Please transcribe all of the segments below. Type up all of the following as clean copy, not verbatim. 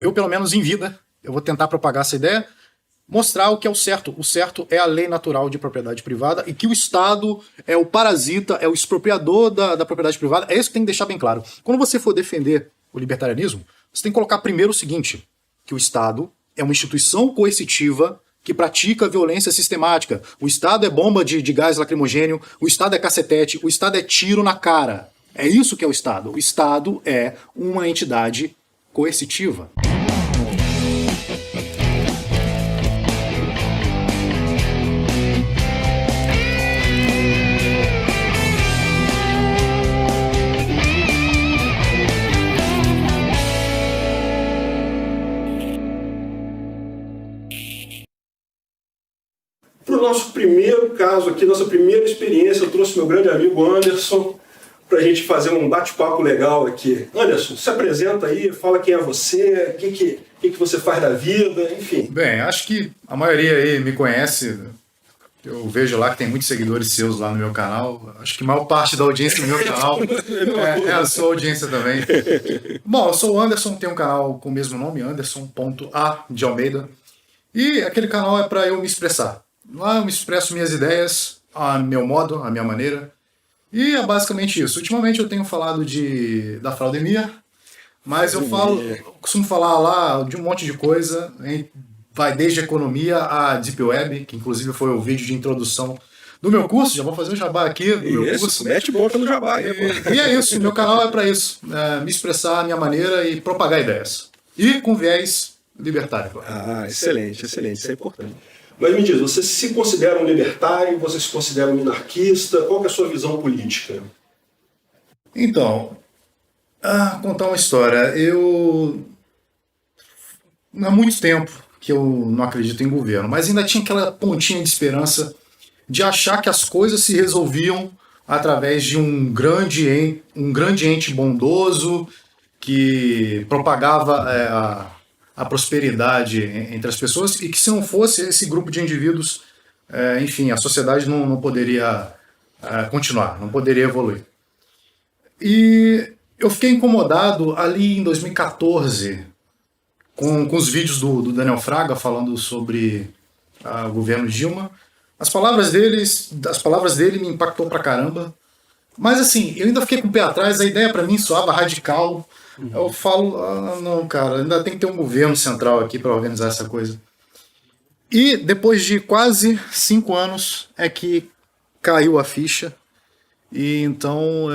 Eu, pelo menos em vida, eu vou tentar propagar essa ideia, mostrar o que é o certo. O certo é a lei natural de propriedade privada e que o Estado é o parasita, é o expropriador da propriedade privada. É isso que tem que deixar bem claro. Quando você for defender o libertarianismo, você tem que colocar primeiro o seguinte, que o Estado é uma instituição coercitiva que pratica violência sistemática. O Estado é bomba de gás lacrimogênio, o Estado é cacetete, o Estado é tiro na cara. É isso que é o Estado. O Estado é uma entidade coercitiva. Para o nosso primeiro caso aqui, nossa primeira experiência, eu trouxe meu grande amigo Anderson para a gente fazer um bate-papo legal aqui. Anderson, se apresenta aí, fala quem é você, o que você faz da vida, enfim. Bem, acho que a maioria aí me conhece. Eu vejo lá que tem muitos seguidores seus lá no meu canal. Acho que a maior parte da audiência do meu canal é a sua audiência também. Bom, eu sou o Anderson, tenho um canal com o mesmo nome, Anderson.a de Almeida. E aquele canal é para eu me expressar. Lá eu me expresso minhas ideias, a meu modo, a minha maneira. E é basicamente isso. Ultimamente eu tenho falado da fraudemia, mas eu costumo falar lá de um monte de coisa, hein? Vai desde economia a Deep Web, que inclusive foi o vídeo de introdução do meu curso. Já vou fazer o jabá aqui do meu curso. Mete boca no jabá. E é isso, meu canal é para isso. Me expressar a minha maneira e propagar ideias. E com viés libertário. Claro. Ah, excelente, excelente. Isso é importante. Mas me diz, você se considera um libertário? Você se considera um minarquista? Qual que é a sua visão política? Então, contar uma história. Há muito tempo que eu não acredito em governo, mas ainda tinha aquela pontinha de esperança de achar que as coisas se resolviam através de um grande ente bondoso que propagava a prosperidade entre as pessoas e que se não fosse esse grupo de indivíduos, enfim, a sociedade não poderia continuar, não poderia evoluir. E eu fiquei incomodado ali em 2014 com os vídeos do Daniel Fraga falando sobre o governo Dilma. As palavras dele me impactou pra caramba. Mas assim, eu ainda fiquei com o pé atrás, a ideia pra mim soava radical. Eu falo, não, cara, ainda tem que ter um governo central aqui para organizar essa coisa. E depois de quase 5 anos é que caiu a ficha. E então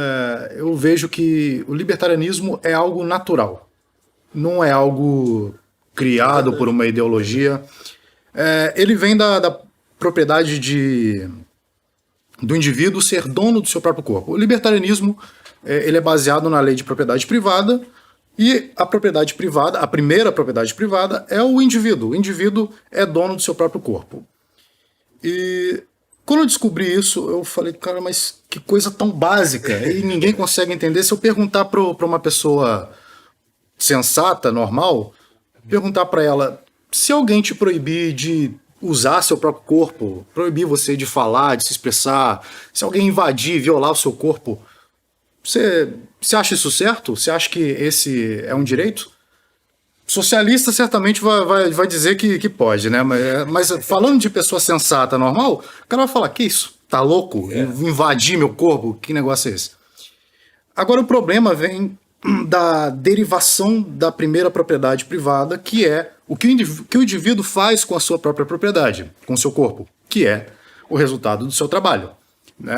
eu vejo que o libertarianismo é algo natural. Não é algo criado por uma ideologia. Ele vem da propriedade do indivíduo ser dono do seu próprio corpo. O libertarianismo ele é baseado na lei de propriedade privada, e a propriedade privada, a primeira propriedade privada, é o indivíduo. O indivíduo é dono do seu próprio corpo. E quando eu descobri isso, eu falei, cara, mas que coisa tão básica, e ninguém consegue entender. Se eu perguntar para uma pessoa sensata, normal, perguntar para ela, se alguém te proibir de usar seu próprio corpo, proibir você de falar, de se expressar, se alguém invadir, violar o seu corpo, você acha isso certo? Você acha que esse é um direito? Socialista certamente vai dizer que pode, né? Mas falando de pessoa sensata, normal, o cara vai falar, que isso? Tá louco? Invadir meu corpo? Que negócio é esse? Agora o problema vem da derivação da primeira propriedade privada, que é o que o indivíduo faz com a sua própria propriedade, com o seu corpo, que é o resultado do seu trabalho.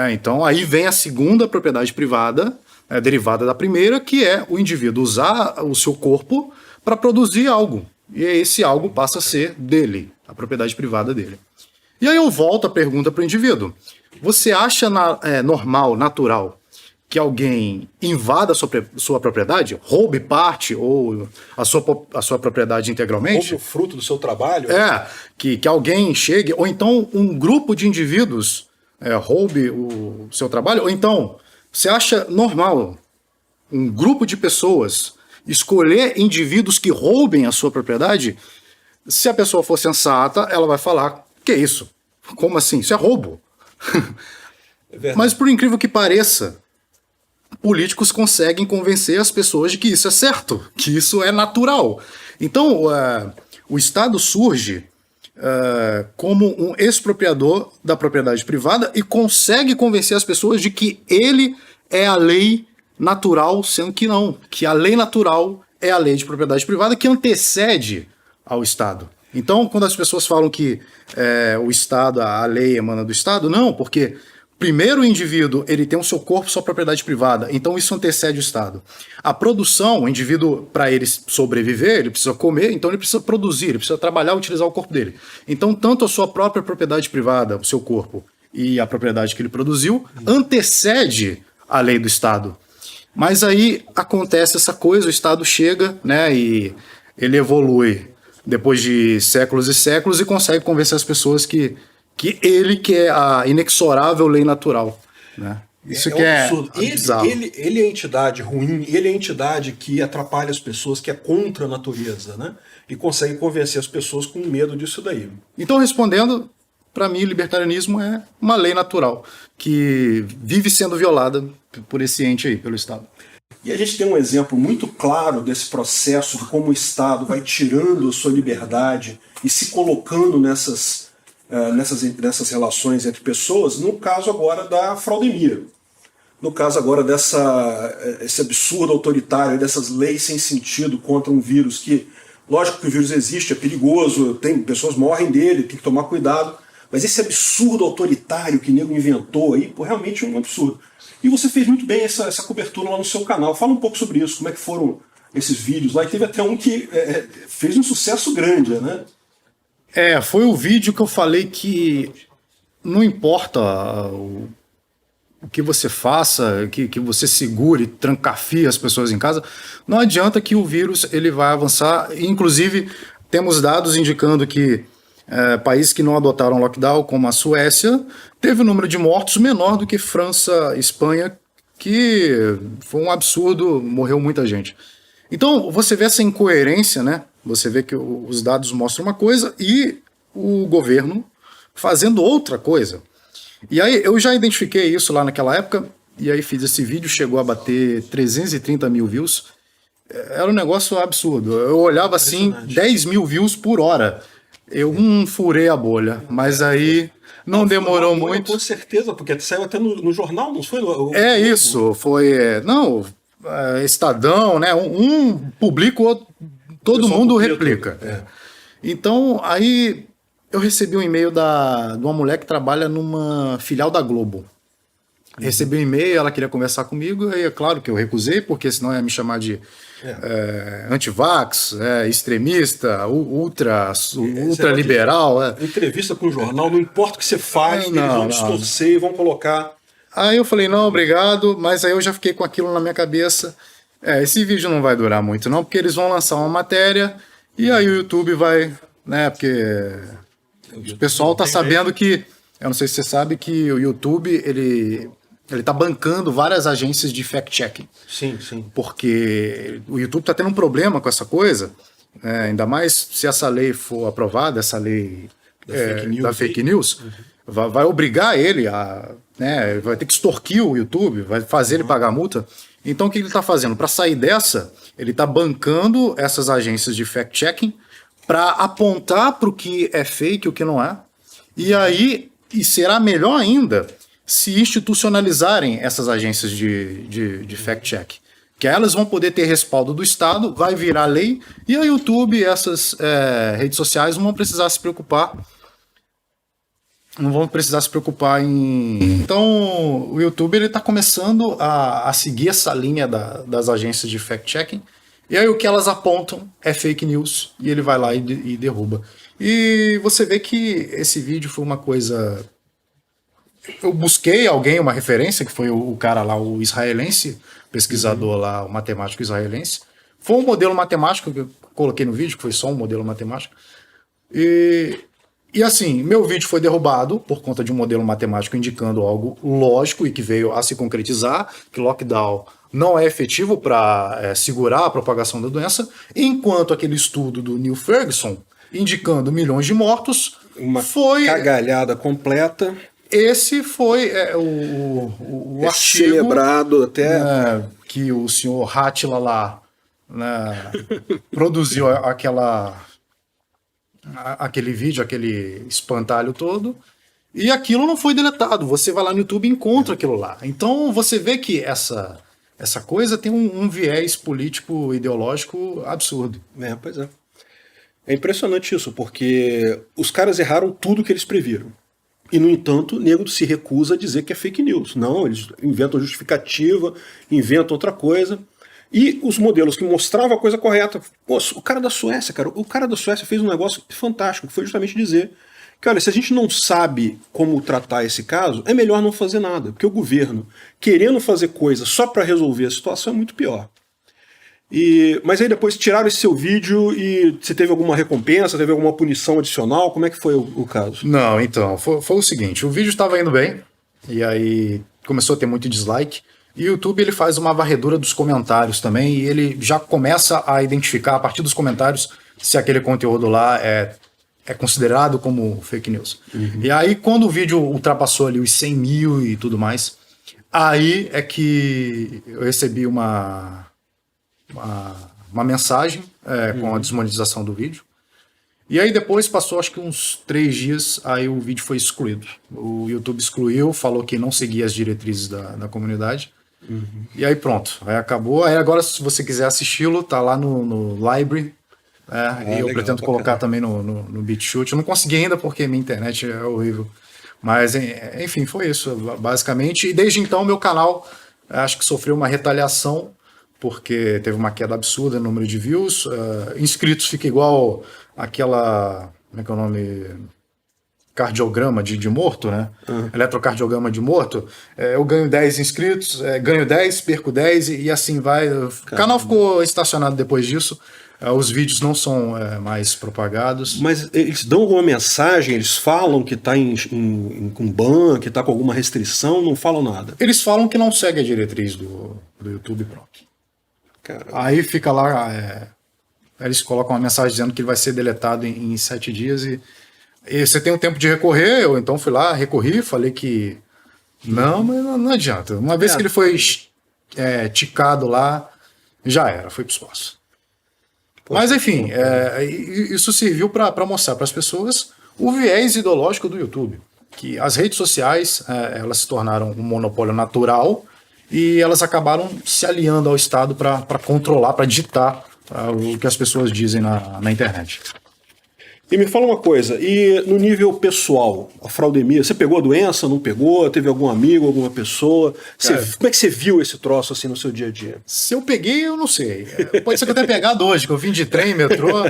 Então aí vem a segunda propriedade privada, derivada da primeira, que é o indivíduo usar o seu corpo para produzir algo. E esse algo passa a ser dele, a propriedade privada dele. E aí eu volto a pergunta para o indivíduo. Você acha normal, natural, que alguém invada a sua propriedade, roube parte ou a sua propriedade integralmente? Roube o fruto do seu trabalho? Que alguém chegue, ou então um grupo de indivíduos roube o seu trabalho, ou então você acha normal um grupo de pessoas escolher indivíduos que roubem a sua propriedade? Se a pessoa for sensata, ela vai falar, que é isso? Como assim? Isso é roubo. Mas por incrível que pareça, políticos conseguem convencer as pessoas de que isso é certo, que isso é natural. Então, o Estado surge como um expropriador da propriedade privada e consegue convencer as pessoas de que ele é a lei natural, sendo que não, que a lei natural é a lei de propriedade privada que antecede ao Estado. Então, quando as pessoas falam que o Estado, a lei emana do Estado, não, porque primeiro o indivíduo ele tem o seu corpo, sua propriedade privada, então isso antecede o Estado. A produção, o indivíduo, para ele sobreviver, ele precisa comer, então ele precisa produzir, ele precisa trabalhar, utilizar o corpo dele. Então, tanto a sua própria propriedade privada, o seu corpo, e a propriedade que ele produziu, antecede a lei do Estado. Mas aí acontece essa coisa, o Estado chega, né, e ele evolui depois de séculos e séculos e consegue convencer as pessoas que ele que é a inexorável lei natural, né? Isso que é absurdo. Ele é a entidade ruim, ele é a entidade que atrapalha as pessoas, que é contra a natureza, né? E consegue convencer as pessoas com medo disso daí. Então, respondendo, para mim, o libertarianismo é uma lei natural que vive sendo violada por esse ente aí, pelo Estado. E a gente tem um exemplo muito claro desse processo de como o Estado vai tirando a sua liberdade e se colocando nessas relações entre pessoas, no caso agora da fraudemia. No caso agora esse absurdo autoritário, dessas leis sem sentido contra um vírus que, lógico que o vírus existe, é perigoso, pessoas morrem dele, tem que tomar cuidado, mas esse absurdo autoritário que o nego inventou aí, pô, realmente é um absurdo. E você fez muito bem essa cobertura lá no seu canal. Fala um pouco sobre isso, como é que foram esses vídeos lá, e teve até um que fez um sucesso grande, né? Foi o vídeo que eu falei que não importa o que você faça, que você segure, trancafie as pessoas em casa, não adianta que o vírus ele vai avançar. Inclusive, temos dados indicando que países que não adotaram lockdown, como a Suécia, teve um número de mortos menor do que França, Espanha, que foi um absurdo, morreu muita gente. Então, você vê essa incoerência, né? Você vê que os dados mostram uma coisa e o governo fazendo outra coisa. E aí eu já identifiquei isso lá naquela época, e aí fiz esse vídeo, chegou a bater 330 mil views. Era um negócio absurdo. Eu olhava assim, 10 mil views por hora. Eu furei a bolha, mas aí não demorou muito. Com certeza, porque saiu até no jornal, não foi? Isso, foi... Estadão, né? Um publica, o outro, todo mundo replica. Então, aí eu recebi um e-mail de uma mulher que trabalha numa filial da Globo. Recebi um e-mail, ela queria conversar comigo, e é claro que eu recusei, porque senão ia me chamar de antivax, extremista, ultra liberal. Entrevista com o jornal, não importa o que você faz, eles vão distorcer e vão colocar... Aí eu falei, não, obrigado, mas aí eu já fiquei com aquilo na minha cabeça. Esse vídeo não vai durar muito não, porque eles vão lançar uma matéria e aí o YouTube vai, né, porque o pessoal tá sabendo que, eu não sei se você sabe que o YouTube, ele tá bancando várias agências de fact-checking. Sim, sim. Porque o YouTube tá tendo um problema com essa coisa, ainda mais se essa lei for aprovada, essa lei da fake news, vai obrigar ele a... vai ter que extorquir o YouTube, vai fazer ele pagar multa. Então o que ele está fazendo? Para sair dessa, ele está bancando essas agências de fact-checking para apontar para o que é fake e o que não é. E será melhor ainda se institucionalizarem essas agências de fact-check. Que elas vão poder ter respaldo do Estado, vai virar lei, e a YouTube e essas redes sociais não vão precisar se preocupar. Não vão precisar se preocupar em... Então, o YouTube está começando a seguir essa linha das agências de fact-checking, e aí o que elas apontam é fake news, e ele vai lá e derruba. E você vê que esse vídeo foi uma coisa... Eu busquei uma referência, que foi o cara lá, o israelense, pesquisador lá, o matemático israelense. Foi um modelo matemático que eu coloquei no vídeo, que foi só um modelo matemático. E assim, meu vídeo foi derrubado por conta de um modelo matemático indicando algo lógico e que veio a se concretizar, que lockdown não é efetivo para segurar a propagação da doença, enquanto aquele estudo do Neil Ferguson, indicando milhões de mortos, foi... cagalhada completa. Esse foi o artigo... celebrado até... que o senhor Hatila lá né, produziu aquele vídeo, aquele espantalho todo, e aquilo não foi deletado. Você vai lá no YouTube e encontra aquilo lá. Então você vê que essa coisa tem um viés político ideológico absurdo. Pois é. É impressionante isso, porque os caras erraram tudo que eles previram. E, no entanto, o nego se recusa a dizer que é fake news. Não, eles inventam justificativa, inventam outra coisa. E os modelos que mostravam a coisa correta. Pô, o cara da Suécia, fez um negócio fantástico, que foi justamente dizer que, olha, se a gente não sabe como tratar esse caso, é melhor não fazer nada. Porque o governo, querendo fazer coisa só para resolver a situação, é muito pior. Mas aí depois tiraram esse seu vídeo e você teve alguma recompensa, teve alguma punição adicional? Como é que foi o caso? Não, então, foi o seguinte, o vídeo estava indo bem, e aí começou a ter muito dislike, e o YouTube ele faz uma varredura dos comentários também, e ele já começa a identificar, a partir dos comentários, se aquele conteúdo lá é considerado como fake news. E aí, quando o vídeo ultrapassou ali os 100 mil e tudo mais, aí é que eu recebi uma mensagem com a desmonetização do vídeo. E aí depois passou acho que uns 3 dias, aí o vídeo foi excluído. O YouTube excluiu, falou que não seguia as diretrizes da comunidade. E aí pronto, aí acabou. Aí agora se você quiser assisti-lo, tá lá no Library. E eu pretendo colocar também no BitChute. Eu não consegui ainda porque minha internet é horrível. Mas enfim, foi isso basicamente. E desde então meu canal acho que sofreu uma retaliação, porque teve uma queda absurda no número de views. Inscritos fica igual aquela... Como é que é o nome? Cardiograma de morto, né? Eletrocardiograma de morto. Eu ganho 10 inscritos, ganho 10, perco 10 e assim vai. O canal ficou estacionado depois disso. Os vídeos não são mais propagados. Mas eles dão alguma mensagem? Eles falam que está com ban, que está com alguma restrição? Não falam nada? Eles falam que não segue a diretriz do YouTube, pronto. Caramba. Aí fica lá, eles colocam uma mensagem dizendo que ele vai ser deletado em 7 dias e você tem um tempo de recorrer. Eu então fui lá, recorri, falei que não, mas não adianta. Uma vez que ele foi ticado lá, já era, foi pro espaço. Mas enfim, isso serviu para mostrar para as pessoas o viés ideológico do YouTube, que as redes sociais elas se tornaram um monopólio natural. E elas acabaram se aliando ao Estado para controlar, para ditar o que as pessoas dizem na internet. E me fala uma coisa, e no nível pessoal, a fraudemia, você pegou a doença, não pegou? Teve algum amigo, alguma pessoa? Como é que você viu esse troço assim no seu dia a dia? Se eu peguei, eu não sei. Pode ser que eu tenha pegado hoje, que eu vim de trem, metrô.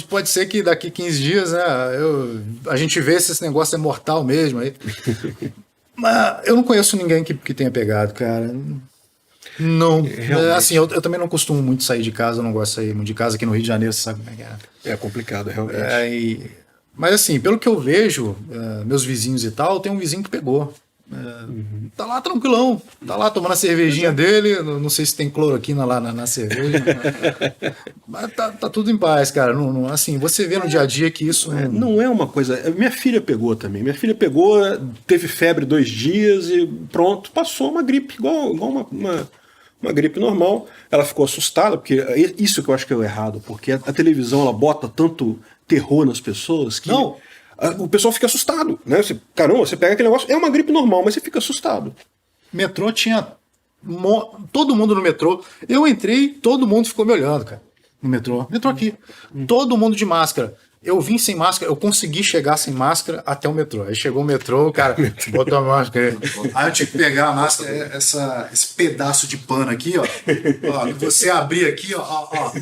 Pode ser que daqui 15 dias, né, a gente vê se esse negócio é mortal mesmo. Aí. Mas eu não conheço ninguém que tenha pegado, cara. Não. Assim, eu também não costumo muito sair de casa, eu não gosto de sair muito de casa. Aqui no Rio de Janeiro, você sabe como é que é. É complicado, realmente. Mas assim, pelo que eu vejo, meus vizinhos e tal, tem um vizinho que pegou. Tá lá tranquilão, tá lá tomando a cervejinha dele, não sei se tem cloroquina lá na cerveja, mas tá tudo em paz, cara. Assim, você vê no dia a dia que isso... Não é uma coisa... Minha filha pegou também, teve febre 2 dias e pronto, passou uma gripe, igual uma gripe normal. Ela ficou assustada, porque isso que eu acho que é o errado, porque a televisão ela bota tanto terror nas pessoas que... Não. O pessoal fica assustado, né? Caramba, você pega aquele negócio, é uma gripe normal, mas você fica assustado. Metrô tinha todo mundo no metrô. Eu entrei, todo mundo ficou me olhando, cara. No metrô. Metrô aqui. Todo mundo de máscara. Eu vim sem máscara, eu consegui chegar sem máscara até o metrô. Aí chegou o metrô, o cara botou a máscara aí. Aí eu tinha que pegar a máscara, esse pedaço de pano aqui, ó. Você abrir aqui, ó.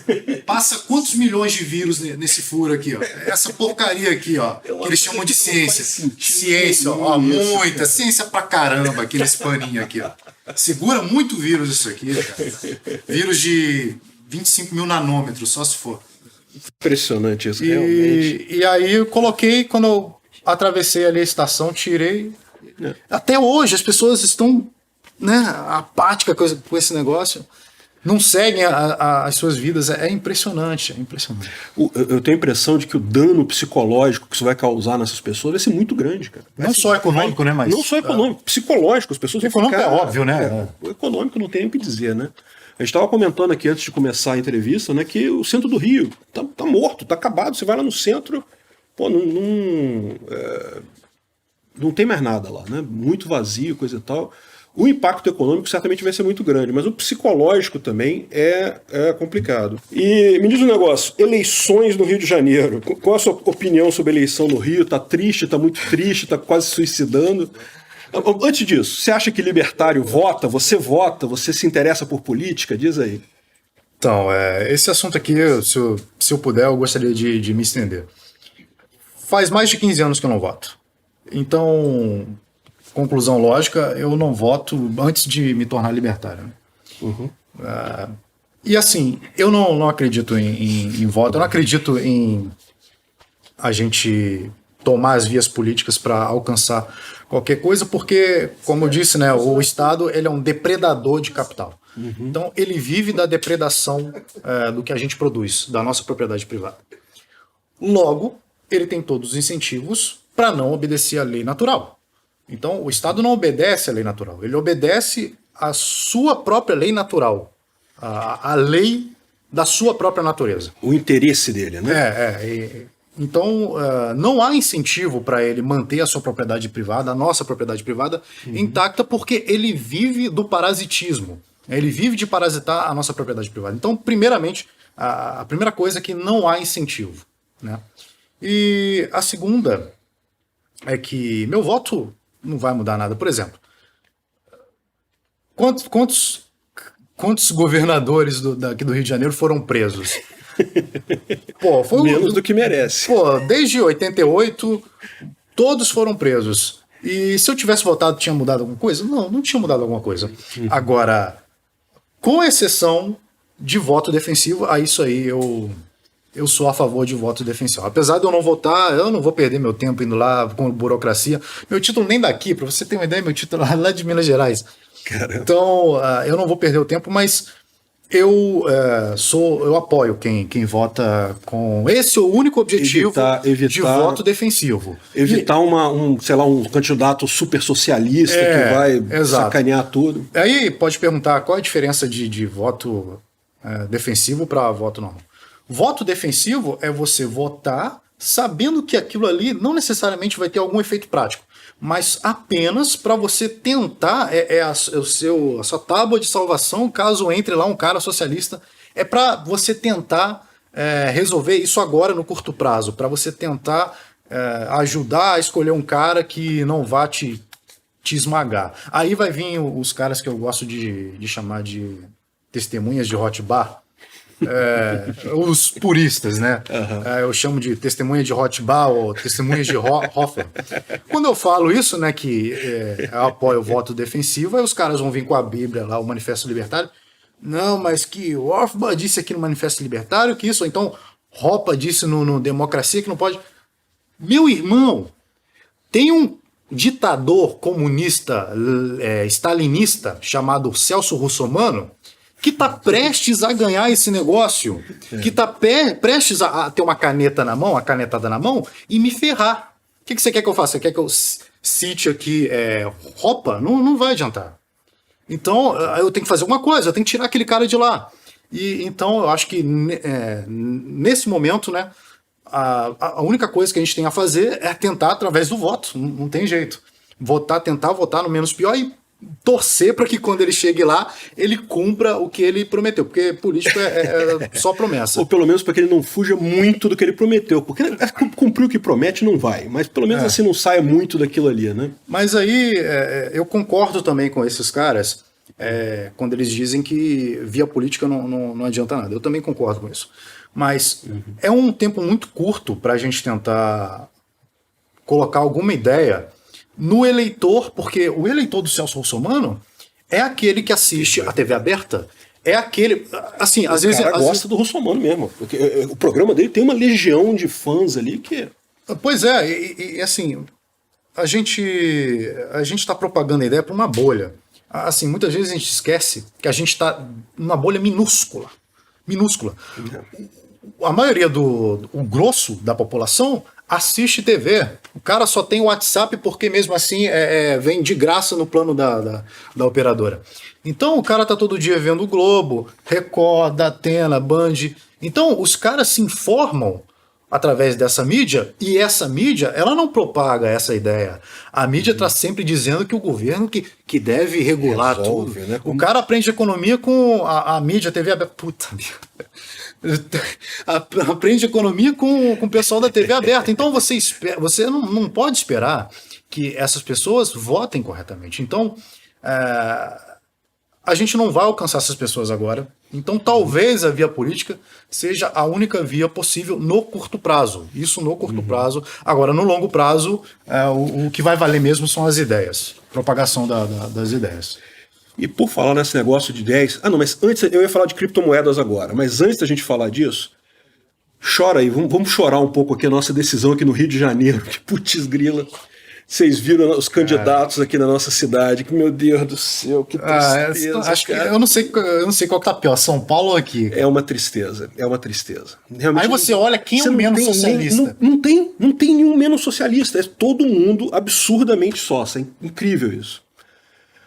Passa quantos milhões de vírus nesse furo aqui, ó. Essa porcaria aqui, ó. Que eles chamam de ciência. Ciência, ó. Muita. Ciência pra caramba aqui nesse paninho aqui, ó. Segura muito vírus isso aqui, cara. Vírus de 25 mil nanômetros, só se for. Impressionante isso, realmente. E aí eu coloquei, quando eu atravessei ali a estação, tirei. Até hoje as pessoas estão, né, apáticas com esse negócio. Não seguem as suas vidas. É impressionante, é impressionante. Eu tenho a impressão de que o dano psicológico que isso vai causar nessas pessoas vai ser muito grande, cara. Não só econômico, né? Mas não só econômico, psicológico. As pessoas vão econômico ficar... é óbvio, né? O econômico não tem nem o que dizer, né? A gente estava comentando aqui antes de começar a entrevista, né, que o centro do Rio tá morto, tá acabado. Você vai lá no centro, pô, não tem mais nada lá, né? Muito vazio, coisa e tal. O impacto econômico certamente vai ser muito grande, mas o psicológico também é complicado. E me diz um negócio, eleições no Rio de Janeiro. Qual a sua opinião sobre a eleição no Rio? Tá triste, tá muito triste, tá quase suicidando? Antes disso, você acha que libertário vota? Você se interessa por política? Diz aí. Então, esse assunto aqui, se eu puder, eu gostaria de me estender. Faz mais de 15 anos que eu não voto. Então, conclusão lógica, eu não voto antes de me tornar libertário. Uhum. E assim, eu não acredito em voto, eu não acredito em a gente tomar as vias políticas para alcançar qualquer coisa, porque, como eu disse, né, o Estado ele é um depredador de capital. Uhum. Então, ele vive da depredação do que a gente produz, da nossa propriedade privada. Logo, ele tem todos os incentivos para não obedecer à lei natural. Então, o Estado não obedece à lei natural, ele obedece à sua própria lei natural, a lei da sua própria natureza. O interesse dele, né? Então, não há incentivo para ele manter a sua propriedade privada, a nossa propriedade privada, intacta, porque ele vive do parasitismo. Ele vive de parasitar a nossa propriedade privada. Então, primeiramente, a primeira coisa é que não há incentivo, né? E a segunda é que meu voto não vai mudar nada. Por exemplo, quantos governadores aqui do Rio de Janeiro foram presos? Pô, menos do que merece. Pô, desde 88, todos foram presos. E se eu tivesse votado, tinha mudado alguma coisa? Não tinha mudado alguma coisa. Agora, com exceção de voto defensivo, isso aí eu sou a favor de voto defensivo. Apesar de eu não votar, eu não vou perder meu tempo indo lá com burocracia. Meu título nem daqui, para você ter uma ideia, meu título é lá de Minas Gerais. Caramba. Então, eu não vou perder o tempo, mas eu apoio quem vota com esse o único objetivo de voto defensivo. Evitar um candidato super socialista que vai sacanear tudo. Aí pode perguntar qual a diferença de voto defensivo para voto normal. Voto defensivo é você votar sabendo que aquilo ali não necessariamente vai ter algum efeito prático, mas apenas para você tentar, a sua tábua de salvação caso entre lá um cara socialista, é para você tentar resolver isso agora no curto prazo, para você tentar ajudar a escolher um cara que não vá te esmagar. Aí vai vir os caras que eu gosto de chamar de testemunhas de hot bar, os puristas, né? Uhum. Eu chamo de testemunha de hot bar ou testemunhas de Hoffman. Quando eu falo isso, né, que eu apoio o voto defensivo, aí os caras vão vir com a Bíblia lá, o Manifesto Libertário. Não, mas que o Hoffman disse aqui no Manifesto Libertário que isso, ou então Hoppe disse no Democracia que não pode. Meu irmão, tem um ditador comunista stalinista chamado Celso Russomano que está prestes a ganhar esse negócio, que está prestes a ter uma canetada na mão e me ferrar. O que você quer que eu faça? Você quer que eu cite aqui Hoppe? Não vai adiantar. Então, eu tenho que fazer alguma coisa, eu tenho que tirar aquele cara de lá. E então, eu acho que nesse momento, né, a única coisa que a gente tem a fazer é tentar através do voto, não tem jeito. Tentar votar no menos pior e torcer para que quando ele chegue lá, ele cumpra o que ele prometeu, porque político é só promessa. Ou pelo menos para que ele não fuja muito do que ele prometeu, porque cumprir o que promete não vai, mas pelo menos assim não saia muito daquilo ali, né? Mas aí eu concordo também com esses caras quando eles dizem que via política não adianta nada. Eu também concordo com isso. Mas é um tempo muito curto para a gente tentar colocar alguma ideia no eleitor, porque o eleitor do Celso Russomano é aquele que assiste a TV aberta, é aquele, assim, às vezes... O cara gosta do Russomano mesmo, porque o programa dele tem uma legião de fãs ali que... Pois e assim, a gente está propagando a ideia para uma bolha. Assim, muitas vezes a gente esquece que a gente está numa bolha minúscula. A maioria o grosso da população assiste TV. O cara só tem WhatsApp porque mesmo assim vem de graça no plano da operadora. Então o cara tá todo dia vendo o Globo, Record, Datena, Band. Então os caras se informam através dessa mídia, e essa mídia, ela não propaga essa ideia. A mídia está sempre dizendo que o governo que deve regular Resolve, tudo. né? O cara aprende economia com a mídia, a TV aberta. Puta merda. Aprende economia com o pessoal da TV aberta. Então você não pode esperar que essas pessoas votem corretamente. Então, a gente não vai alcançar essas pessoas agora. Então, talvez a via política seja a única via possível no curto prazo. Isso no curto prazo. Agora, no longo prazo, o que vai valer mesmo são as ideias. Propagação das ideias. E por falar nesse negócio de 10... Ah, não, mas antes eu ia falar de criptomoedas agora. Mas antes da gente falar disso, chora aí, vamos chorar um pouco aqui a nossa decisão aqui no Rio de Janeiro. Que putz grila. Vocês viram os candidatos aqui na nossa cidade, que meu Deus do céu, que tristeza. Acho que eu não sei qual que tá pior, São Paulo ou aqui. É uma tristeza, é uma tristeza. Realmente, aí você olha quem é o menos socialista. Não tem nenhum menos socialista, é todo mundo absurdamente sócio, é incrível isso.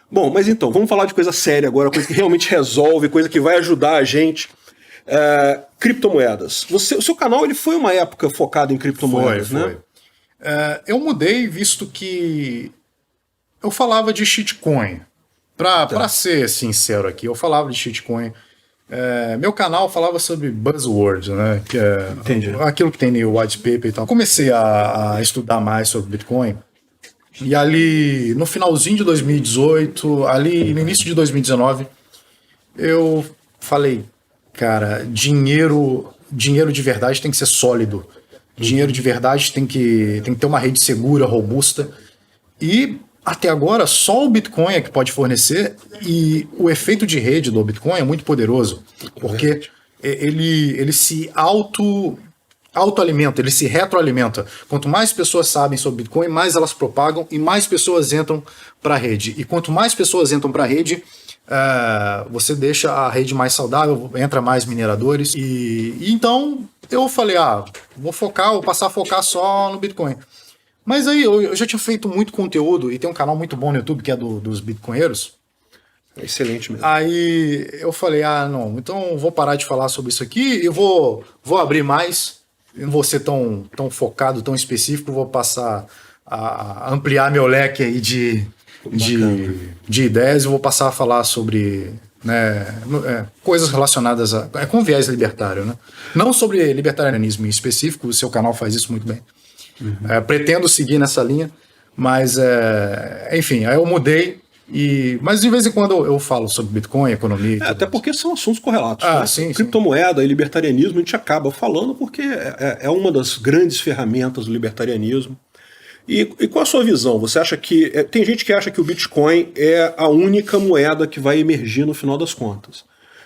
Bom, mas então, vamos falar de coisa séria agora, coisa que realmente resolve, coisa que vai ajudar a gente. Criptomoedas. O seu canal ele foi uma época focado em criptomoedas, foi. né? Eu mudei visto que eu falava de shitcoin. Pra ser sincero aqui, eu falava de shitcoin. Meu canal falava sobre buzzwords, né? Que aquilo que tem no white paper e tal. Comecei a estudar mais sobre Bitcoin. E ali, no finalzinho de 2018, ali no início de 2019, eu falei, cara, dinheiro de verdade tem que ser sólido. Dinheiro de verdade tem que ter uma rede segura, robusta. E até agora só o Bitcoin é que pode fornecer, e o efeito de rede do Bitcoin é muito poderoso, porque ele se autoalimenta, ele se retroalimenta. Quanto mais pessoas sabem sobre Bitcoin, mais elas propagam e mais pessoas entram para a rede. E quanto mais pessoas entram para a rede, você deixa a rede mais saudável, entra mais mineradores. E então eu falei, vou passar a focar só no Bitcoin. Mas aí eu já tinha feito muito conteúdo e tem um canal muito bom no YouTube que é dos bitcoinheiros. É excelente mesmo. Aí eu falei, não, então vou parar de falar sobre isso aqui e vou abrir mais. Eu não vou ser tão focado, tão específico, vou passar a ampliar meu leque aí de ideias e vou passar a falar sobre coisas relacionadas com viés libertário, né? Não sobre libertarianismo em específico, o seu canal faz isso muito bem. Pretendo seguir nessa linha, mas enfim, aí eu mudei. Mas de vez em quando eu falo sobre Bitcoin, economia. Até porque são assuntos correlatos. Né? Sim, criptomoeda e libertarianismo a gente acaba falando porque é uma das grandes ferramentas do libertarianismo. E qual a sua visão? Você acha que... tem gente que acha que o Bitcoin é a única moeda que vai emergir no final das contas.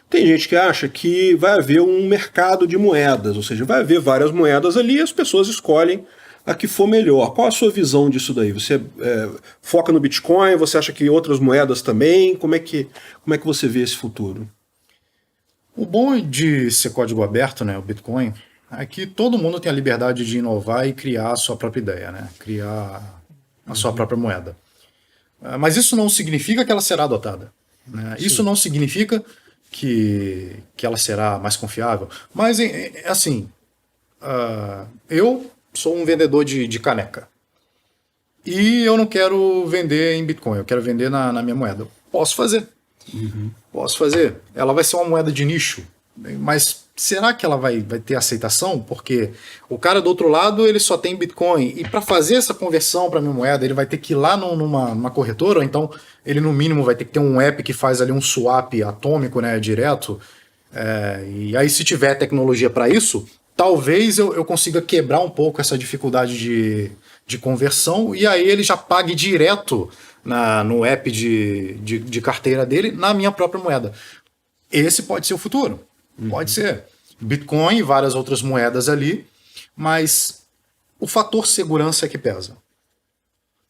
Tem gente que acha que vai haver um mercado de moedas, ou seja, vai haver várias moedas ali e as pessoas escolhem a que for melhor. Qual a sua visão disso daí? Você foca no Bitcoin? Você acha que outras moedas também? Como é que você vê esse futuro? O bom de ser código aberto, né, o Bitcoin, é que todo mundo tem a liberdade de inovar e criar a sua própria ideia, né? Criar a sua própria moeda. Mas isso não significa que ela será adotada. Né? Isso não significa que ela será mais confiável. Mas, assim, eu sou um vendedor de caneca. E eu não quero vender em Bitcoin, eu quero vender na minha moeda. Posso fazer. Posso fazer. Ela vai ser uma moeda de nicho. Mas será que ela vai ter aceitação? Porque o cara do outro lado ele só tem Bitcoin. E para fazer essa conversão para minha moeda, ele vai ter que ir lá numa corretora, ou então ele no mínimo vai ter que ter um app que faz ali um swap atômico, né, direto. E aí se tiver tecnologia para isso, talvez eu consiga quebrar um pouco essa dificuldade de conversão e aí ele já pague direto no app de carteira dele na minha própria moeda. Esse pode ser o futuro. Pode ser. Bitcoin e várias outras moedas ali, mas o fator segurança é que pesa.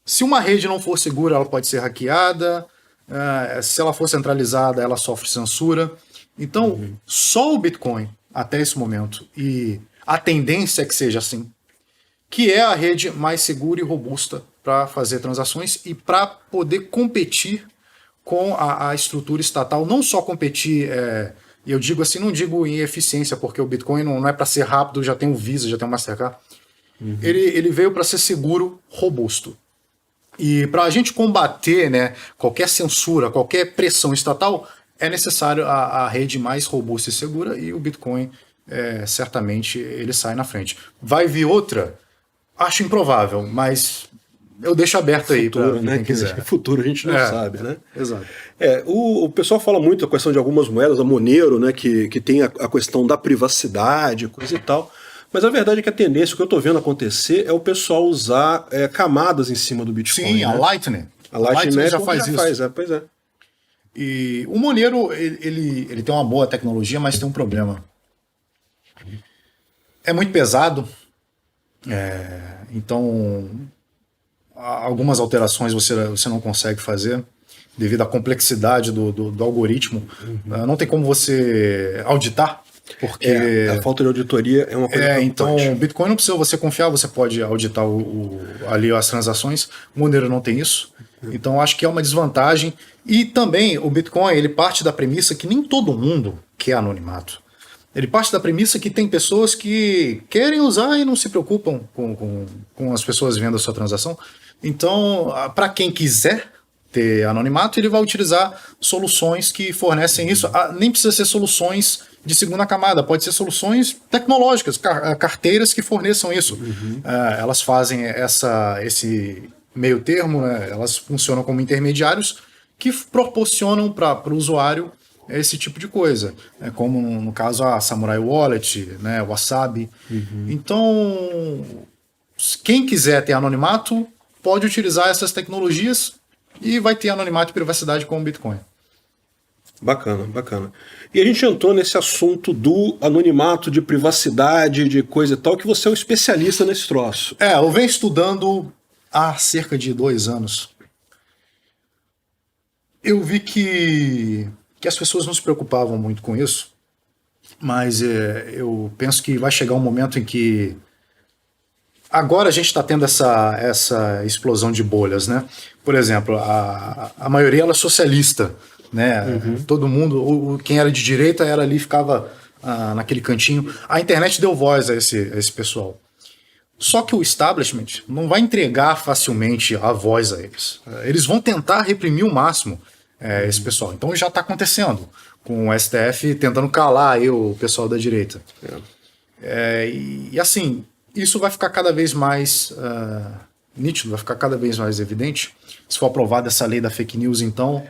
Se uma rede não for segura, ela pode ser hackeada. Se ela for centralizada, ela sofre censura. Então, só o Bitcoin, até esse momento, e a tendência é que seja assim, que é a rede mais segura e robusta para fazer transações e para poder competir com a estrutura estatal, não só competir, e eu digo assim, não digo em eficiência, porque o Bitcoin não é para ser rápido, já tem o Visa, já tem o Mastercard. Ele veio para ser seguro, robusto. E para a gente combater, né, qualquer censura, qualquer pressão estatal, é necessário a rede mais robusta e segura, e o Bitcoin, certamente, ele sai na frente. Vai vir outra? Acho improvável, mas eu deixo aberto aí para né? quem quiser. Futuro a gente não sabe, né? Exato. O pessoal fala muito a questão de algumas moedas, a Monero, né, que tem a questão da privacidade, coisa e tal. Mas a verdade é que a tendência, o que eu estou vvendo acontecer, é o pessoal usar camadas em cima do Bitcoin. Sim, né? a Lightning. A Lightning já faz isso. Pois é. E o Monero, ele tem uma boa tecnologia, mas tem um problema. É muito pesado. Então, algumas alterações você não consegue fazer devido à complexidade do algoritmo. Não tem como você auditar, porque... a falta de auditoria é uma coisa então, preocupante. o Bitcoin não precisa você confiar, você pode auditar ali as transações. O Monero não tem isso. Então, acho que é uma desvantagem. E também, o Bitcoin, ele parte da premissa que nem todo mundo quer anonimato. Ele parte da premissa que tem pessoas que querem usar e não se preocupam com as pessoas vendo a sua transação. Então, para quem quiser ter anonimato, ele vai utilizar soluções que fornecem isso. Nem precisa ser soluções de segunda camada, pode ser soluções tecnológicas, carteiras que forneçam isso. Elas fazem esse meio termo, né? Elas funcionam como intermediários que proporcionam para o usuário esse tipo de coisa, como no caso a Samurai Wallet, né, o Wasabi. Então, quem quiser ter anonimato pode utilizar essas tecnologias e vai ter anonimato e privacidade com o Bitcoin. Bacana. E a gente entrou nesse assunto do anonimato, de privacidade, de coisa e tal, que você é um especialista nesse troço. Eu venho estudando há cerca de 2 anos. Eu vi que as pessoas não se preocupavam muito com isso, mas eu penso que vai chegar um momento em que agora a gente está tendo essa explosão de bolhas, né? Por exemplo, a maioria ela é socialista, né? Todo mundo, quem era de direita era ali, ficava naquele cantinho. A internet deu voz a esse pessoal. Só que o establishment não vai entregar facilmente a voz a eles. Eles vão tentar reprimir o máximo esse pessoal. Então já está acontecendo, com o STF tentando calar aí o pessoal da direita. E assim, isso vai ficar cada vez mais nítido, vai ficar cada vez mais evidente. Se for aprovada essa lei da fake news, então,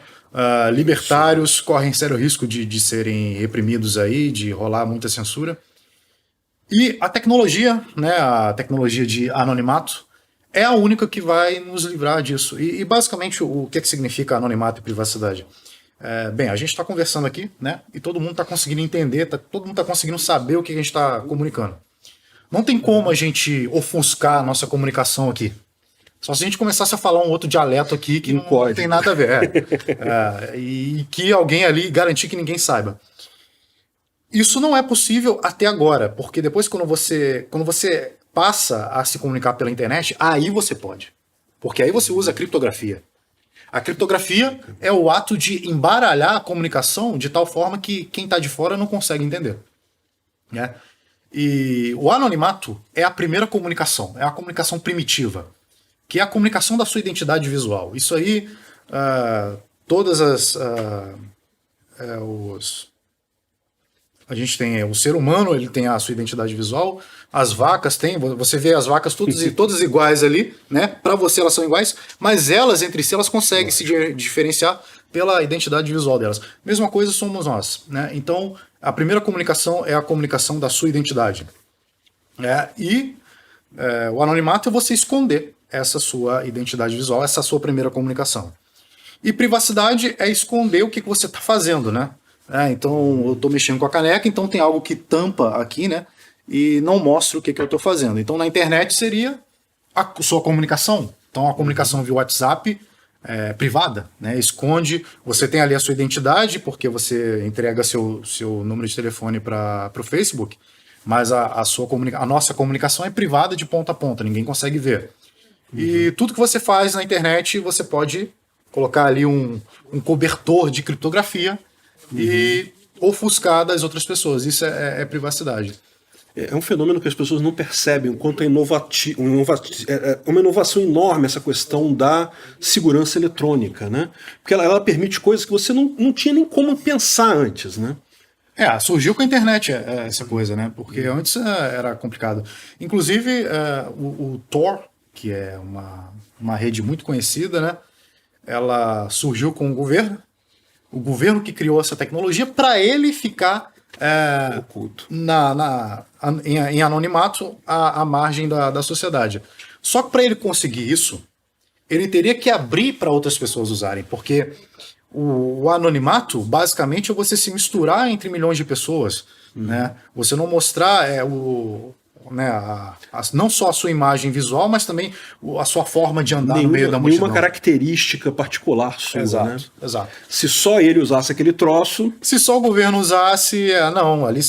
libertários correm sério risco de serem reprimidos aí, de rolar muita censura. E a tecnologia, né, a tecnologia de anonimato, é a única que vai nos livrar disso. E basicamente, o que significa anonimato e privacidade? Bem, a gente está conversando aqui, né, e todo mundo está conseguindo entender, todo mundo está conseguindo saber o que a gente está comunicando. Não tem como a gente ofuscar a nossa comunicação aqui. Só se a gente começasse a falar um outro dialeto aqui que não tem nada a ver. E que alguém ali garantir que ninguém saiba. Isso não é possível até agora, porque depois quando você passa a se comunicar pela internet, aí você pode. Porque aí você usa a criptografia. A criptografia é o ato de embaralhar a comunicação de tal forma que quem está de fora não consegue entender. Né? E o anonimato é a primeira comunicação, é a comunicação primitiva, que é a comunicação da sua identidade visual. Isso aí, todas a gente tem o ser humano, ele tem a sua identidade visual, as vacas têm, você vê as vacas todas iguais ali, né? Para você elas são iguais, mas elas entre si elas conseguem se diferenciar pela identidade visual delas. Mesma coisa somos nós, né? Então, a primeira comunicação é a comunicação da sua identidade. O anonimato é você esconder essa sua identidade visual, essa sua primeira comunicação. E privacidade é esconder o que você está fazendo, né? Então, eu estou mexendo com a caneca, então tem algo que tampa aqui, né? E não mostra o que eu estou fazendo. Então, na internet seria a sua comunicação. Então, a comunicação via WhatsApp privada, né? Esconde, você tem ali a sua identidade, porque você entrega seu número de telefone para o Facebook, mas a nossa comunicação é privada de ponta a ponta, ninguém consegue ver. E tudo que você faz na internet, você pode colocar ali um cobertor de criptografia e ofuscar das outras pessoas. Isso é privacidade. É um fenômeno que as pessoas não percebem o quanto é uma inovação enorme essa questão da segurança eletrônica, né? Porque ela permite coisas que você não tinha nem como pensar antes, né? Surgiu com a internet essa coisa, né? Porque antes era complicado. Inclusive, o Tor, que é uma rede muito conhecida, né? Ela surgiu com o governo que criou essa tecnologia para ele ficar Oculto. em anonimato à margem da sociedade. Só que para ele conseguir isso, ele teria que abrir para outras pessoas usarem, porque o anonimato, basicamente, é você se misturar entre milhões de pessoas, né? Você não mostrar não só a sua imagem visual, mas também a sua forma de andar no meio da multidão. Nenhuma característica particular sua, né? Exato. Se só ele usasse aquele troço... Se só o governo usasse, não, ali...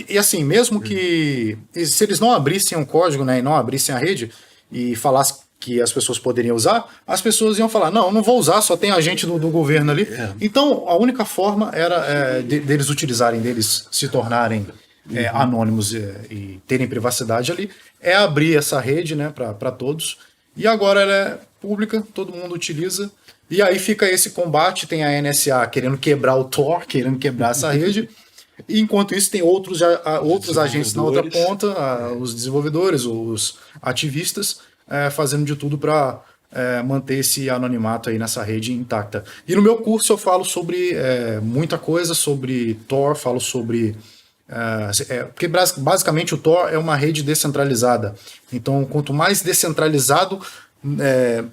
E assim, mesmo que... Se eles não abrissem um código, né, e não abrissem a rede, e falassem que as pessoas poderiam usar, as pessoas iam falar, não vou usar, só tem agente do governo ali. Então, a única forma era deles utilizarem, deles se tornarem anônimos e terem privacidade ali, é abrir essa rede, né, para todos. E agora ela é pública, todo mundo utiliza. E aí fica esse combate, tem a NSA querendo quebrar o Tor, querendo quebrar essa rede. E enquanto isso tem outros agentes na outra ponta, os desenvolvedores, os ativistas, fazendo de tudo para manter esse anonimato aí nessa rede intacta. E no meu curso eu falo sobre muita coisa, sobre Tor, falo sobre... porque basicamente o Tor é uma rede descentralizada. Então, quanto mais descentralizado,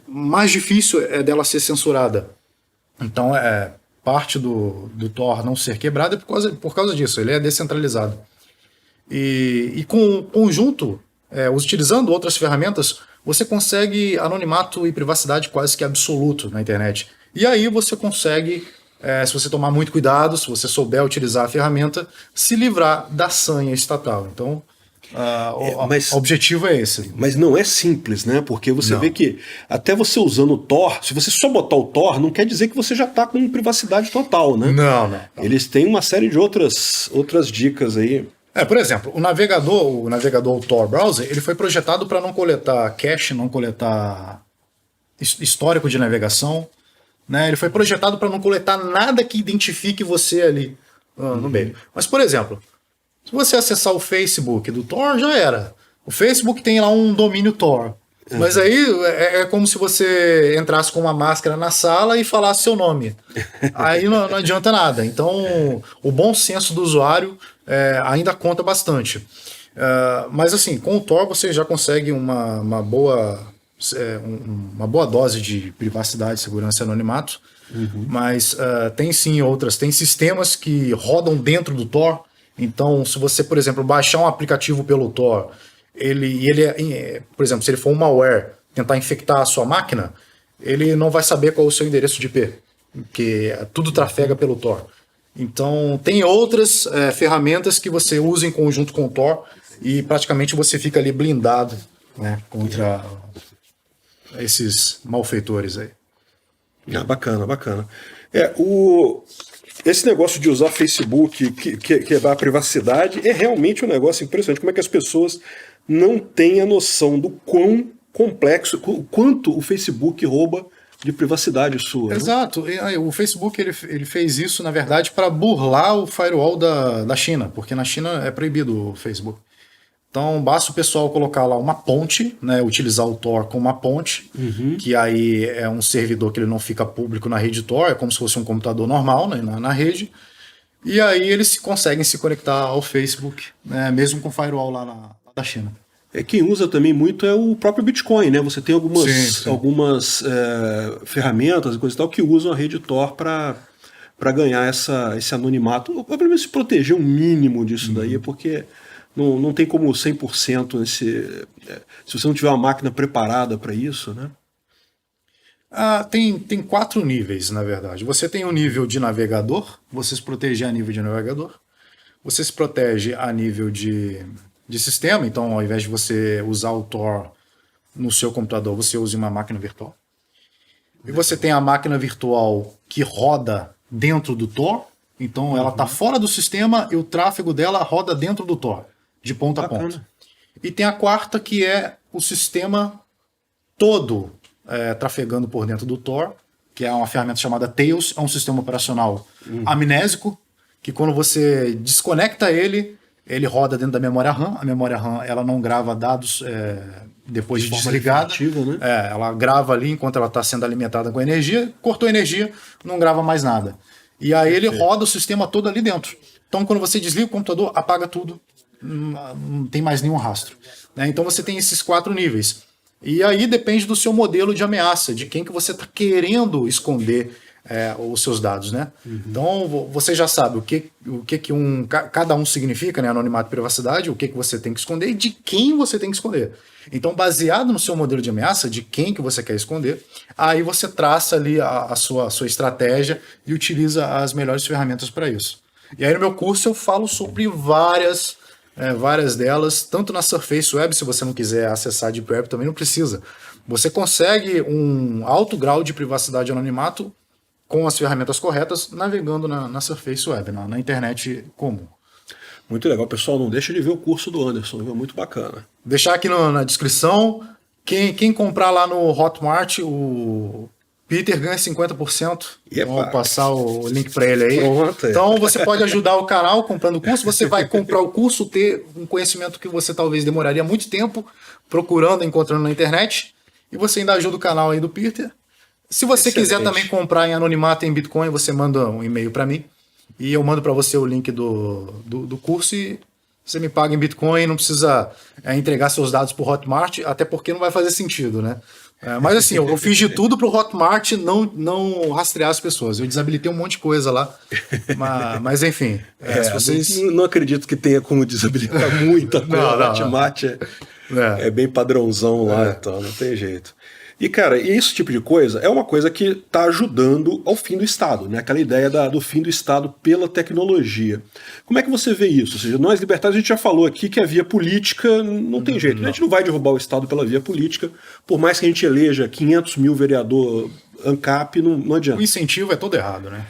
mais difícil é dela ser censurada. Então, parte do Tor não ser quebrado é por causa disso, ele é descentralizado. E com o conjunto, utilizando outras ferramentas, você consegue anonimato e privacidade quase que absoluto na internet. E aí você consegue, se você tomar muito cuidado, se você souber utilizar a ferramenta, se livrar da sanha estatal. Então, o objetivo é esse. Mas não é simples, né? Porque você vê que até você usando o Tor, se você só botar o Tor, não quer dizer que você já está com privacidade total, né? Não. Eles têm uma série de outras dicas aí. Por exemplo, o navegador Tor Browser, ele foi projetado para não coletar cache, não coletar histórico de navegação, né? Ele foi projetado para não coletar nada que identifique você ali no meio. Mas, por exemplo, se você acessar o Facebook do Tor, já era. O Facebook tem lá um domínio Tor. Mas aí é como se você entrasse com uma máscara na sala e falasse seu nome. Aí não adianta nada. Então, o bom senso do usuário ainda conta bastante. Mas assim, com o Tor você já consegue uma boa dose de privacidade, segurança e anonimato. Mas tem sim tem sistemas que rodam dentro do Tor. Então, se você, por exemplo, baixar um aplicativo pelo Tor, por exemplo, se ele for um malware, tentar infectar a sua máquina, ele não vai saber qual é o seu endereço de IP, porque tudo trafega pelo Tor. Então, tem outras ferramentas que você usa em conjunto com o Tor e praticamente você fica ali blindado, né, contra esses malfeitores aí. Bacana. Esse negócio de usar Facebook, quebrar a privacidade, é realmente um negócio impressionante. Como é que as pessoas não têm a noção do quão complexo, o quanto o Facebook rouba de privacidade sua. Exato. Né? O Facebook ele fez isso, na verdade, para burlar o firewall da China, porque na China é proibido o Facebook. Então, basta o pessoal colocar lá uma ponte, né, utilizar o Tor como uma ponte, que aí é um servidor que ele não fica público na rede Tor, é como se fosse um computador normal, né, na rede, e aí eles conseguem se conectar ao Facebook, né, mesmo com o firewall lá da China. Quem usa também muito é o próprio Bitcoin, né? Você tem algumas ferramentas e coisa e tal que usam a rede Tor para ganhar esse anonimato, ou pelo menos se proteger um mínimo disso daí, porque... Não tem como 100% se você não tiver uma máquina preparada para isso, né? Tem 4 níveis, na verdade. Você tem o nível de navegador, você se protege a nível de navegador. Você se protege a nível de de sistema. Então, ao invés de você usar o Tor no seu computador, você usa uma máquina virtual. E você tem a máquina virtual que roda dentro do Tor. Então, ela está fora do sistema e o tráfego dela roda dentro do Tor, de ponta a ponta. E tem a quarta, que é o sistema todo trafegando por dentro do Tor, que é uma ferramenta chamada Tails, é um sistema operacional amnésico, que quando você desconecta ele roda dentro da memória RAM. A memória RAM ela não grava dados depois de desligada. Né? Ela grava ali enquanto ela está sendo alimentada com energia, cortou energia, não grava mais nada. E aí ele roda o sistema todo ali dentro. Então quando você desliga o computador, apaga tudo, não tem mais nenhum rastro. Então você tem esses 4 níveis. E aí depende do seu modelo de ameaça, de quem que você está querendo esconder os seus dados, né? Então você já sabe o que cada um significa, né? Anonimato e privacidade, o que você tem que esconder e de quem você tem que esconder. Então, baseado no seu modelo de ameaça, de quem que você quer esconder, aí você traça ali a sua estratégia e utiliza as melhores ferramentas para isso. E aí no meu curso eu falo sobre várias delas, tanto na Surface Web, se você não quiser acessar a Deep Web, também não precisa. Você consegue um alto grau de privacidade e anonimato com as ferramentas corretas, navegando na Surface Web, na internet comum. Muito legal, pessoal. Não deixa de ver o curso do Anderson, é muito bacana. Deixar aqui na descrição. Quem comprar lá no Hotmart, o Peter ganha 50%. Vou passar o link para ele aí. Pronto, Então você pode ajudar o canal comprando o curso. Você vai comprar o curso, ter um conhecimento que você talvez demoraria muito tempo procurando, encontrando na internet. E você ainda ajuda o canal aí do Peter. Se você quiser também comprar em anonimato em Bitcoin, você manda um e-mail para mim e eu mando para você o link do curso e você me paga em Bitcoin, não precisa entregar seus dados para o Hotmart, até porque não vai fazer sentido, né? Mas assim, eu fiz de tudo para o Hotmart não rastrear as pessoas. Eu desabilitei um monte de coisa lá, mas enfim. Se vocês... Não acredito que tenha como desabilitar muita coisa. O Hotmart é bem padrãozão lá, então não tem jeito. E, cara, esse tipo de coisa é uma coisa que está ajudando ao fim do Estado, né? Aquela ideia do fim do Estado pela tecnologia. Como é que você vê isso? Ou seja, nós libertários, a gente já falou aqui que a via política não tem jeito. A gente não vai derrubar o Estado pela via política, por mais que a gente eleja 500 mil vereador ANCAP, não adianta. O incentivo é todo errado, né?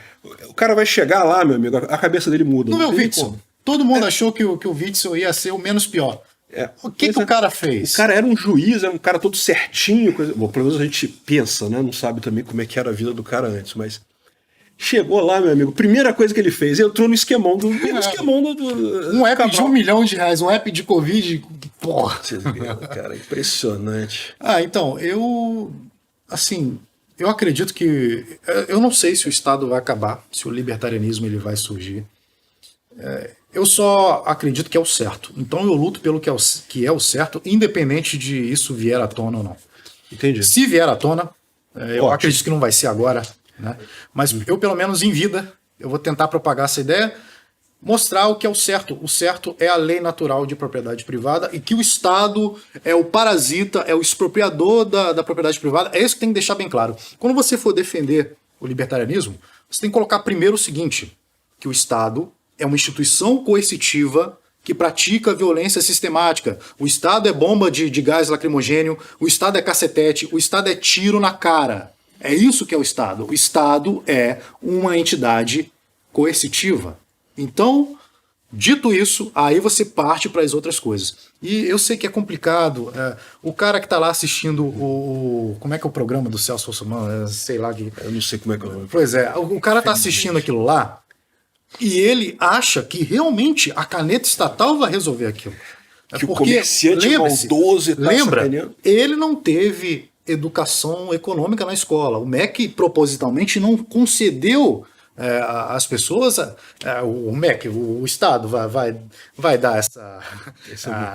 O cara vai chegar lá, meu amigo, a cabeça dele muda. Não é o Witzel. Todo mundo achou que o Witzel ia ser o menos pior. O que o cara fez? O cara era um juiz, era um cara todo certinho. Bom, pelo menos a gente pensa, né? Não sabe também como é que era a vida do cara antes, mas chegou lá, meu amigo, primeira coisa que ele fez, entrou no esquemão do um app de R$1 milhão, um app de Covid, porra. Vocês viram, cara, impressionante. Então, eu acredito que, eu não sei se o Estado vai acabar, se o libertarianismo ele vai surgir. Eu só acredito que é o certo. Então eu luto pelo que é o certo, independente de isso vier à tona ou não. Entendi. Se vier à tona, eu acredito que não vai ser agora, né? Mas eu, pelo menos em vida, eu vou tentar propagar essa ideia, mostrar o que é o certo. O certo é a lei natural de propriedade privada e que o Estado é o parasita, é o expropriador da propriedade privada. É isso que tem que deixar bem claro. Quando você for defender o libertarianismo, você tem que colocar primeiro o seguinte, que o Estado é uma instituição coercitiva que pratica violência sistemática. O Estado é bomba de gás lacrimogênio, o Estado é cacetete, o Estado é tiro na cara. É isso que é o Estado. O Estado é uma entidade coercitiva. Então, dito isso, aí você parte para as outras coisas. E eu sei que é complicado. O cara que está lá assistindo como é que é o programa do Celso Russomano? Sei lá. Eu não sei como é que eu... Pois é, o cara está assistindo aquilo lá e ele acha que realmente a caneta estatal vai resolver aquilo. Que o comerciante maldoso está sacaneando. Ele não teve educação econômica na escola. O MEC propositalmente não concedeu às pessoas, o MEC, o Estado vai dar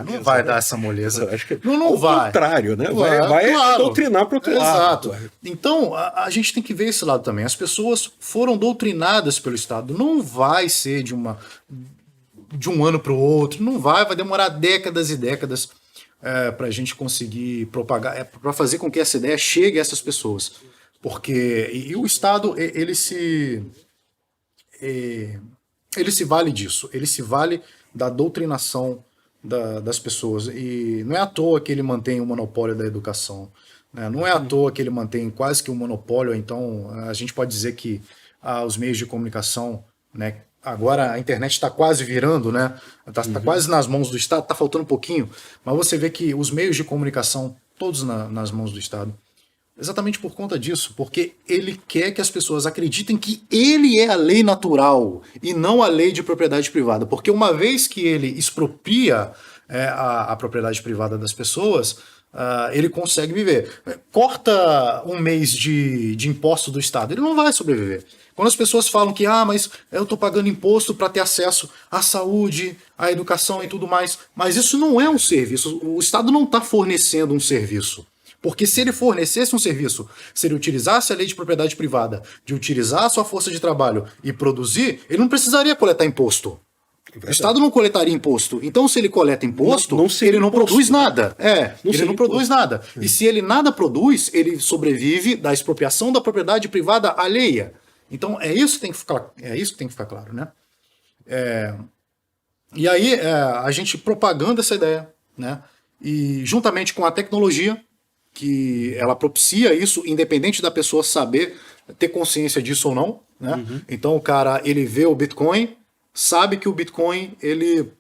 não vai dar essa moleza. Eu acho que não vai. Ao contrário, né? Vai claro. doutrinar para o outro lado. Exato. Então, a gente tem que ver esse lado também. As pessoas foram doutrinadas pelo Estado. Não vai ser de um ano para o outro. Não vai demorar décadas e décadas para a gente conseguir propagar, para fazer com que essa ideia chegue a essas pessoas. Porque o Estado, ele se vale disso. Ele se vale da doutrinação das pessoas. E não é à toa que ele mantém o monopólio da educação, né? Não é à toa que ele mantém quase que um monopólio. Então, a gente pode dizer que os meios de comunicação, né, agora a internet está quase virando, né? Tá quase nas mãos do Estado, está faltando um pouquinho, mas você vê que os meios de comunicação, todos nas mãos do Estado. Exatamente por conta disso, porque ele quer que as pessoas acreditem que ele é a lei natural e não a lei de propriedade privada. Porque uma vez que ele expropria a propriedade privada das pessoas, ele consegue viver. Corta um mês de imposto do Estado, ele não vai sobreviver. Quando as pessoas falam que, mas eu estou pagando imposto para ter acesso à saúde, à educação e tudo mais, mas isso não é um serviço. O Estado não está fornecendo um serviço. Porque se ele fornecesse um serviço, se ele utilizasse a lei de propriedade privada, de utilizar a sua força de trabalho e produzir, ele não precisaria coletar imposto. O Estado não coletaria imposto. Então, se ele coleta imposto, ele não produz nada. Ele não produz nada. E se ele nada produz, ele sobrevive da expropriação da propriedade privada alheia. Então, é isso que tem que ficar claro, né? E aí, a gente propagando essa ideia, né? E juntamente com a tecnologia, que ela propicia isso, independente da pessoa saber, ter consciência disso ou não, né? Então o cara, ele vê o Bitcoin, sabe que o Bitcoin, ele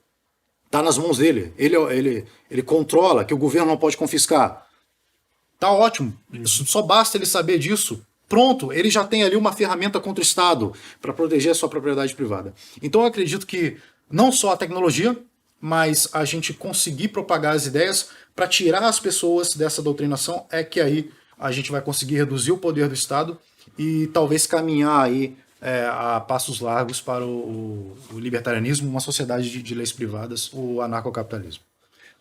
tá nas mãos dele, ele controla, que o governo não pode confiscar. Tá ótimo, só basta ele saber disso. Pronto, ele já tem ali uma ferramenta contra o Estado para proteger a sua propriedade privada. Então eu acredito que não só a tecnologia, mas a gente conseguir propagar as ideias para tirar as pessoas dessa doutrinação, é que aí a gente vai conseguir reduzir o poder do Estado e talvez caminhar aí a passos largos para o libertarianismo, uma sociedade de leis privadas, o anarcocapitalismo.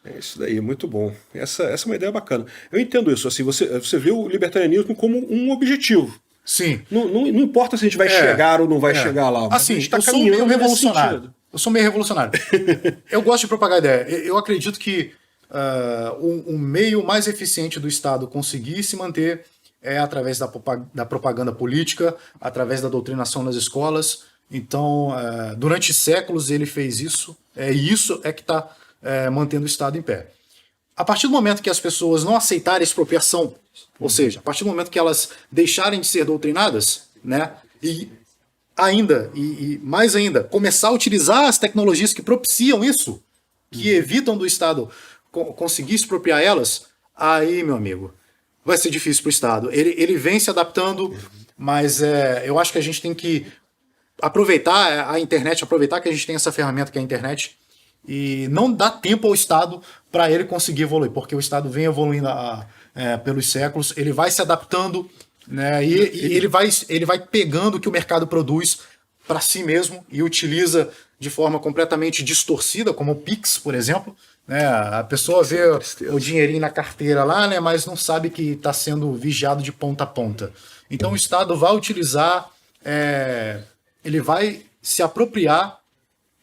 É isso daí, muito bom. Essa é uma ideia bacana. Eu entendo isso, assim, você vê o libertarianismo como um objetivo. Sim. Não importa se a gente vai chegar ou não vai chegar lá. Assim, a gente tá eu sou meio revolucionário. Sentido. Eu sou meio revolucionário. Eu gosto de propagar ideia. Eu acredito que o meio mais eficiente do Estado conseguir se manter é através da propaganda política, através da doutrinação nas escolas. Então, durante séculos ele fez isso, e isso é que está mantendo o Estado em pé. A partir do momento que as pessoas não aceitarem a expropriação, ou seja, a partir do momento que elas deixarem de ser doutrinadas, né, e mais ainda, começar a utilizar as tecnologias que propiciam isso, que evitam do Estado conseguir expropriar elas, aí, meu amigo, vai ser difícil para o Estado. Ele vem se adaptando, mas eu acho que a gente tem que aproveitar a internet, aproveitar que a gente tem essa ferramenta que é a internet, e não dar tempo ao Estado para ele conseguir evoluir, porque o Estado vem evoluindo pelos séculos, ele vai se adaptando, né, e ele vai pegando o que o mercado produz para si mesmo e utiliza de forma completamente distorcida, como o Pix, por exemplo. Né, a pessoa vê o dinheirinho na carteira lá, né, mas não sabe que está sendo vigiado de ponta a ponta. Então o Estado vai utilizar, ele vai se apropriar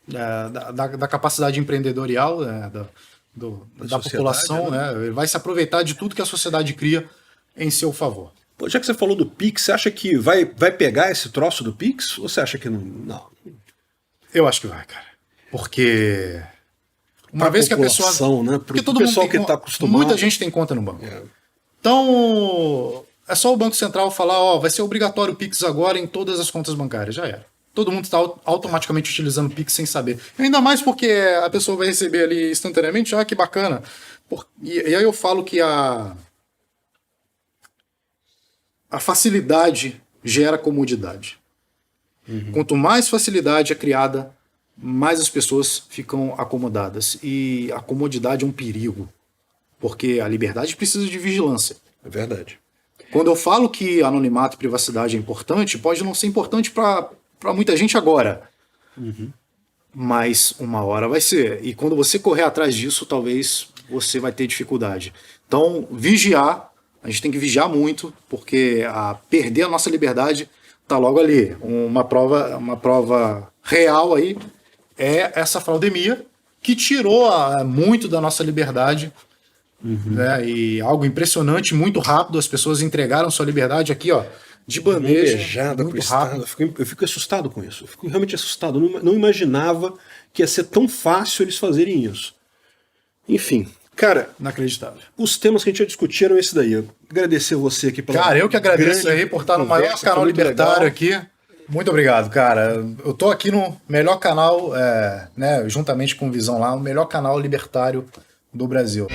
da capacidade empreendedorial, da população, né? Ele vai se aproveitar de tudo que a sociedade cria em seu favor. Pô, já que você falou do Pix, você acha que vai pegar esse troço do Pix? Ou você acha que não? Eu acho que vai, cara. Porque uma vez que a pessoa... Né? Porque todo mundo que está acostumado... Muita gente tem conta no banco. Então, é só o Banco Central falar, vai ser obrigatório o Pix agora em todas as contas bancárias. Já era. Todo mundo está automaticamente utilizando o Pix sem saber. Ainda mais porque a pessoa vai receber ali instantaneamente. Que bacana. E aí eu falo que a facilidade gera comodidade. Quanto mais facilidade é criada, mais as pessoas ficam acomodadas. E a comodidade é um perigo. Porque a liberdade precisa de vigilância. É verdade. Quando eu falo que anonimato e privacidade é importante, pode não ser importante para muita gente agora. Mas uma hora vai ser. E quando você correr atrás disso, talvez você vai ter dificuldade. Então, vigiar. A gente tem que vigiar muito, porque perder a nossa liberdade está logo ali. Uma prova real aí é essa fraudemia que tirou muito da nossa liberdade. Né? E algo impressionante, muito rápido. As pessoas entregaram sua liberdade aqui, de bandeja, muito rápido. Eu fico assustado com isso. Eu fico realmente assustado. Eu não imaginava que ia ser tão fácil eles fazerem isso. Enfim, cara, Inacreditável. os temas que a gente ia discutir eram esse daí. Eu agradecer você aqui pela Cara, eu que agradeço grande aí por estar no maior conversa, canal foi muito libertário legal. aqui. Muito obrigado, cara. Eu tô aqui no melhor canal, né, juntamente com o Visão lá, o melhor canal libertário do Brasil.